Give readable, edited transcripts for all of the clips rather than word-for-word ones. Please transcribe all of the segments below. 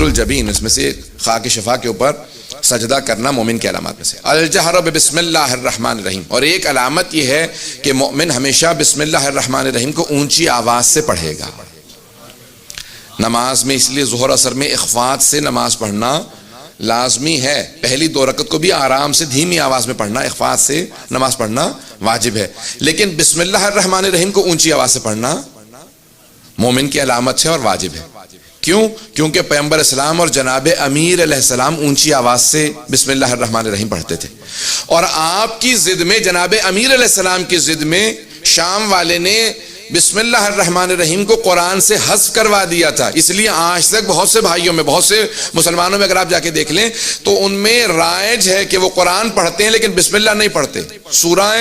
الجبین، اس میں سے خاک شفا کے اوپر سجدہ کرنا مومن کی علامات میں سے۔ الجہر بسم اللہ الرحمن الرحیم، اور ایک علامت یہ ہے کہ مومن ہمیشہ بسم اللہ الرحمن الرحیم کو اونچی آواز سے پڑھے گا۔ نماز میں اس لیے ظہر اثر میں اخفات سے نماز پڑھنا لازمی ہے، پہلی 2 رکعت کو بھی آرام سے دھیمی آواز میں پڑھنا، اخفات سے نماز پڑھنا واجب ہے، لیکن بسم اللہ الرحمن الرحیم کو اونچی آواز سے پڑھنا مومن کی علامت ہے اور واجب ہے۔ کیوں؟ کیونکہ پیغمبر اسلام اور جناب امیر علیہ السلام اونچی آواز سے بسم اللہ الرحمن الرحیم پڑھتے تھے، اور آپ کی ضد میں، جناب امیر علیہ السلام کی ضد میں شام والے نے بسم اللہ الرحمن الرحیم کو قرآن سے حذف کروا دیا تھا۔ اس لیے آج تک بہت سے بھائیوں میں، بہت سے مسلمانوں میں اگر آپ جا کے دیکھ لیں تو ان میں رائج ہے کہ وہ قرآن پڑھتے ہیں لیکن بسم اللہ نہیں پڑھتے۔ سورہ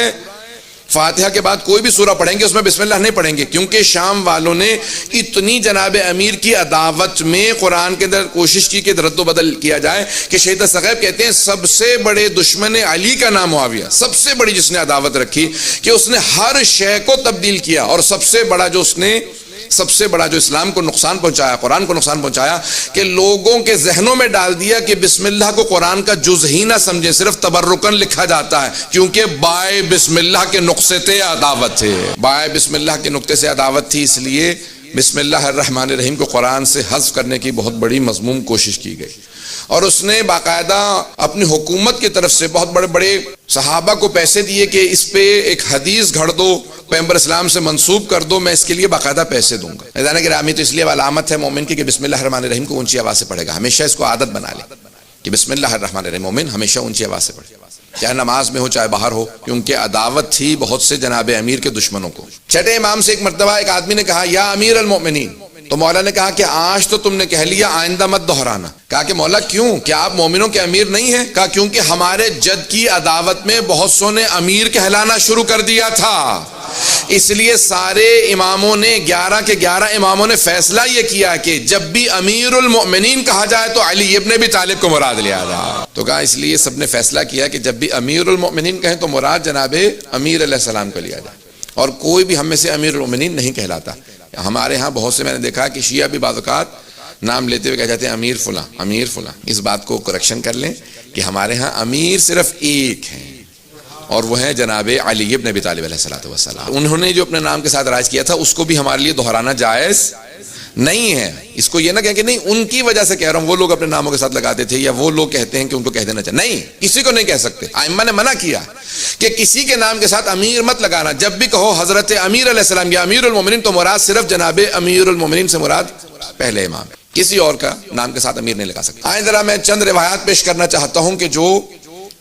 فاتحہ کے بعد کوئی بھی سورہ پڑھیں گے اس میں بسم اللہ نہیں پڑھیں گے، کیونکہ شام والوں نے اتنی جناب امیر کی عداوت میں قرآن کے اندر کوشش کی کہ رد و بدل کیا جائے کہ شہید ثقیف کہتے ہیں سب سے بڑے دشمن علی کا نام معاویہ، سب سے بڑی جس نے عداوت رکھی کہ اس نے ہر شے کو تبدیل کیا، اور سب سے بڑا جو اسلام کو نقصان پہنچایا، قرآن کو نقصان پہنچایا کہ لوگوں کے ذہنوں میں ڈال دیا کہ بسم اللہ کو قرآن کا جز ہی نہ سمجھیں، صرف تبرکن لکھا جاتا ہے، کیونکہ بائے بسم اللہ کے نقطے سے عداوت تھے، بائے بسم اللہ کے نقطے سے عداوت تھی، اس لیے بسم اللہ الرحمن الرحیم کو قرآن سے حذف کرنے کی بہت بڑی مذموم کوشش کی گئی، اور اس نے باقاعدہ اپنی حکومت کی طرف سے بہت بڑے بڑے صحابہ کو پیسے دیے کہ اس پہ ایک حدیث گھڑ دو، پیغمبر اسلام سے منسوب کر دو، میں اس کے لیے باقاعدہ پیسے دوں گا۔ عزیزان گرامی، تو اس لیے علامت ہے مومن کی کہ بسم اللہ الرحمن الرحیم کو اونچی آواز سے پڑھے گا، ہمیشہ اس کو عادت بنا لے کہ بسم اللہ الرحمن الرحیم مومن ہمیشہ اونچی آواز سے پڑھے، چاہے نماز میں ہو چاہے باہر ہو، کیونکہ عداوت تھی بہت سے جناب امیر کے دشمنوں کو۔ چھٹے امام سے ایک مرتبہ ایک آدمی نے کہا یا امیر المؤمنین، تو مولا نے کہا کہ آج تو تم نے کہہ لیا، آئندہ مت دہرانا۔ کہا کہ مولا کیوں؟ کیا آپ مومنوں کے امیر نہیں ہیں؟ کہا کیونکہ ہمارے جد کی عداوت میں بہت سو نے امیر کہلانا شروع کر دیا تھا، اس لیے سارے اماموں نے 11 کے 11 اماموں نے فیصلہ یہ کیا کہ جب بھی امیر المؤمنین کہا جائے تو علی ابن ابی طالب کو مراد لیا جائے۔ تو کہا اس لیے سب نے فیصلہ کیا کہ جب بھی امیر المؤمنین کہیں تو مراد جناب امیر علیہ السلام کو لیا جائے، اور کوئی بھی ہم میں سے امیر المؤمنین نہیں کہلاتا۔ ہمارے ہاں بہت سے میں نے دیکھا کہ شیعہ بھی بعض اوقات نام لیتے ہوئے کہہ جاتے ہیں امیر فلاں امیر فلاں۔ اس بات کو کریکشن کر لیں کہ ہمارے ہاں امیر صرف ایک ہیں، اور وہ ہیں جناب علی ابن ابی طالب علیہ السلام۔ انہوں نے جو اپنے نام کے ساتھ رائج کیا تھا اس کو بھی ہمارے لیے دہرانا جائز نہیں ہے۔ اس کو یہ نہ کہیں کہ نہیں ان کی وجہ سے کہہ رہا ہوں، وہ لوگ اپنے ناموں کے ساتھ لگاتے تھے یا وہ لوگ کہتے ہیں کہ ان کو کہہ دینا چاہیے، نہیں، کسی کو نہیں کہہ سکتے۔ ائمہ نے منع کیا کہ کسی کے نام کے ساتھ امیر مت لگانا، جب بھی کہو حضرت امیر علیہ السلام یا امیر المومنین تو مراد صرف جناب امیر المومنین سے مراد پہلے امام، کسی اور کا نام کے ساتھ امیر نہیں لگا سکتے۔ آئیں ذرا میں چند روایات پیش کرنا چاہتا ہوں کہ جو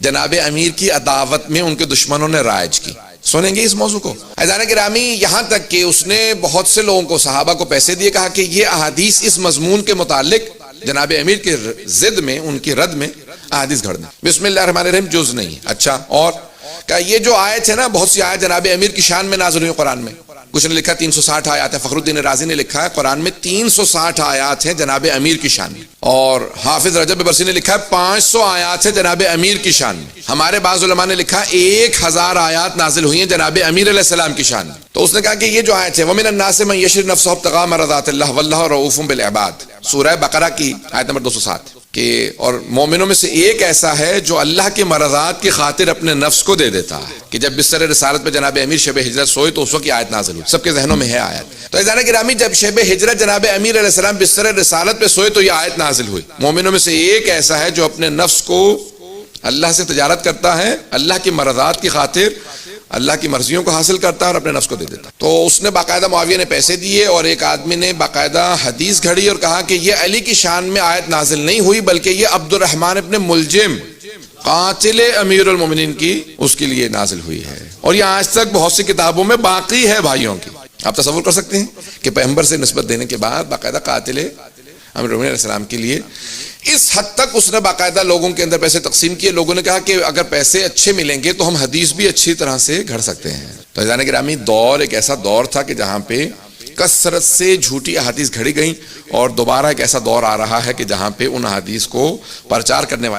جناب امیر کی عداوت میں ان کے دشمنوں نے رائج کی، سنیں گے اس موضوع کو۔ عزیزان گرامی، یہاں تک کہ اس نے بہت سے لوگوں کو، صحابہ کو پیسے دیے، کہا کہ یہ احادیث اس مضمون کے متعلق جناب امیر کے ضد میں، ان کی رد میں احادیث گھڑ دیں، بسم اللہ الرحمن الرحیم جز نہیں۔ اچھا، اور کہ یہ جو آیت ہے نا، بہت سی آیت جناب امیر کی شان میں نازل ہوئی قرآن میں، کچھ نے لکھا 360 آیات ہیں، فخر الدین رازی نے لکھا ہے قرآن میں 360 آیات ہیں جناب امیر کی شان میں، اور حافظ رجب برسی نے لکھا ہے 500 آیات ہیں جناب امیر کی شان میں۔ ہمارے بعض علماء نے لکھا 1000 آیات نازل ہوئی ہیں جناب امیر علیہ السلام کی شان میں۔ تو اس نے کہا کہ یہ جو آیت ہے وَمِنَ النَّاسِ مَن يَشْرِي نَفْسَهُ ابْتِغَاءَ مَرْضَاتِ اللَّهِ وَاللَّهُ رَءُوفٌ بِالْعِبَادِ، سورہ بقرہ کی آیت نمبر 207، کہ اور مومنوں میں سے ایک ایسا ہے جو اللہ کے مرضات کی خاطر اپنے نفس کو دے دیتا ہے، کہ جب بستر رسالت پہ جناب امیر شب ہجرت سوئے تو اس وقت یہ آیت نازل ہوئی، سب کے ذہنوں میں ہے آیت۔ تو عزیزان گرامی، جب شب ہجرت جناب امیر علیہ السلام بستر رسالت پہ سوئے تو یہ آیت نازل ہوئی، مومنوں میں سے ایک ایسا ہے جو اپنے نفس کو اللہ سے تجارت کرتا ہے، اللہ کی مرضات کی خاطر اللہ کی مرضیوں کو حاصل کرتا ہے اور اپنے نفس کو دے دیتا۔ تو اس نے باقاعدہ معاویہ نے پیسے دیے، اور ایک آدمی نے باقاعدہ حدیث گھڑی اور کہا کہ یہ علی کی شان میں آیت نازل نہیں ہوئی، بلکہ یہ عبد الرحمن ابن ملجم قاتل امیر المومنین کی اس کے لیے نازل ہوئی ہے، اور یہ آج تک بہت سی کتابوں میں باقی ہے بھائیوں کی۔ آپ تصور کر سکتے ہیں کہ پیغمبر سے نسبت دینے کے بعد باقاعدہ قاتل امیر المومنین علیہ السلام کے لیے اس حد تک اس نے باقاعدہ لوگوں کے اندر پیسے تقسیم کیے۔ لوگوں نے کہا کہ اگر پیسے اچھے ملیں گے تو ہم حدیث بھی اچھی طرح سے گھڑ سکتے ہیں۔ تو عزیزان گرامی، دور ایک ایسا دور تھا کہ جہاں پہ کثرت سے جھوٹی احادیث گھڑی گئیں، اور دوبارہ ایک ایسا دور آ رہا ہے کہ جہاں پہ ان احادیث کو پرچار کرنے والے